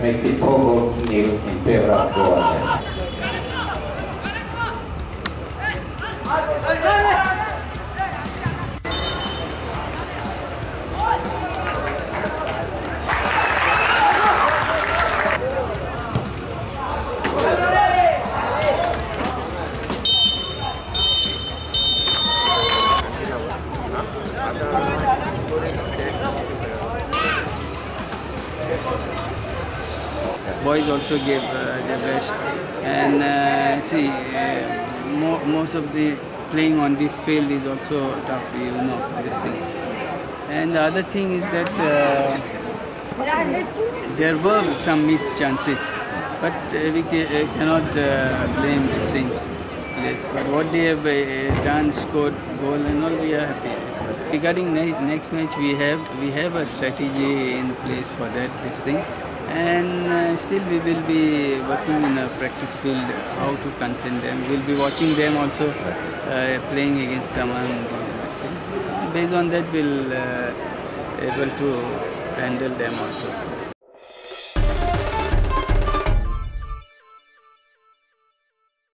makes it 4 goals to nil in favor of Goa. Boys also gave their best, and most of the playing on this field is also tough, you know, this thing. And the other thing is that there were some missed chances, but we cannot blame this thing. Yes, but what they have done, scored goal and all, we are happy. Regarding next match, we have a strategy in place for this thing. And still we will be working in a practice field how to contain them. We'll be watching them also playing against Daman. Based on that, we'll able to handle them also.